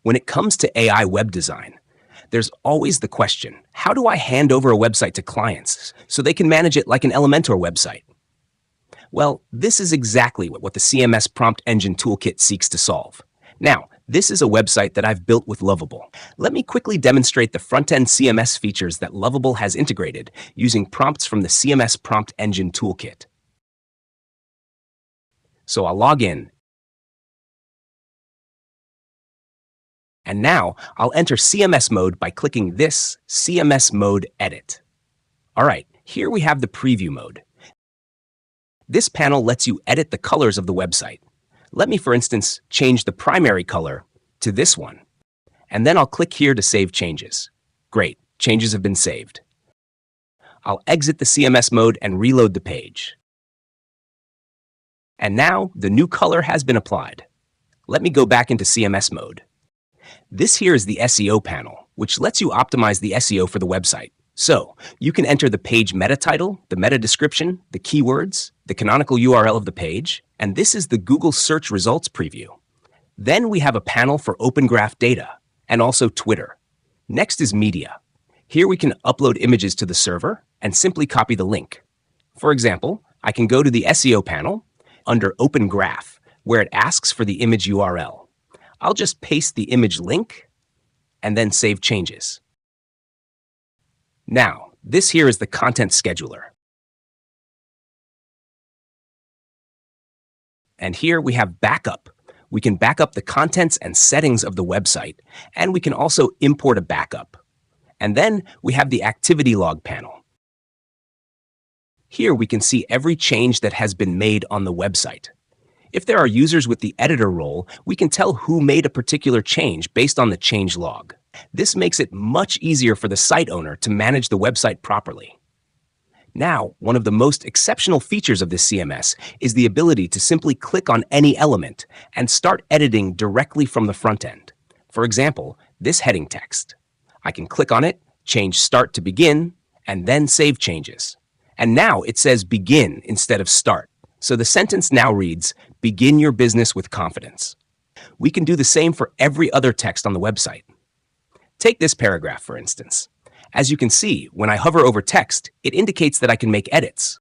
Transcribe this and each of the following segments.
When it comes to AI web design, there's always the question, how do I hand over a website to clients so they can manage it like an Elementor website? Well, this is exactly what the CMS Prompt Engine Toolkit seeks to solve. Now, this is a website that I've built with Lovable. Let me quickly demonstrate the Frontend CMS features that Lovable has integrated using prompts from the CMS Prompt Engine Toolkit. So I'll log in. And now I'll enter CMS mode by clicking this CMS mode edit. All right, here we have the preview mode. This panel lets you edit the colors of the website. Let me, for instance, change the primary color to this one. And then I'll click here to save changes. Great, changes have been saved. I'll exit the CMS mode and reload the page. And now the new color has been applied. Let me go back into CMS mode. This here is the SEO panel, which lets you optimize the SEO for the website. So you can enter the page meta title, the meta description, the keywords, the canonical URL of the page, and this is the Google search results preview. Then we have a panel for Open Graph data and also Twitter. Next is media. Here we can upload images to the server and simply copy the link. For example, I can go to the SEO panel under Open Graph, where it asks for the image URL. I'll just paste the image link and then save changes. Now, this here is the content scheduler. And here we have backup. We can back up the contents and settings of the website, and we can also import a backup. And then we have the activity log panel. Here we can see every change that has been made on the website. If there are users with the editor role, we can tell who made a particular change based on the change log. This makes it much easier for the site owner to manage the website properly. Now, one of the most exceptional features of this CMS is the ability to simply click on any element and start editing directly from the front end. For example, this heading text. I can click on it, change start to begin, and then save changes. And now it says begin instead of start. So the sentence now reads, begin your business with confidence. We can do the same for every other text on the website. Take this paragraph, for instance. As you can see, when I hover over text, it indicates that I can make edits.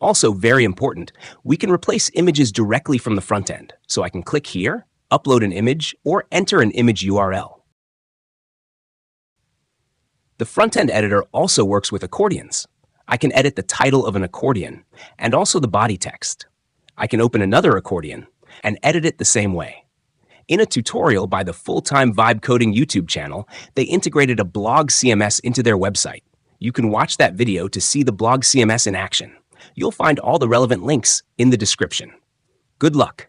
Also, very important, we can replace images directly from the front end. So I can click here, upload an image, or enter an image URL. The front-end editor also works with accordions. I can edit the title of an accordion and also the body text. I can open another accordion and edit it the same way. In a tutorial by the Full-Time Vibe Coding YouTube channel, they integrated a blog CMS into their website. You can watch that video to see the blog CMS in action. You'll find all the relevant links in the description. Good luck!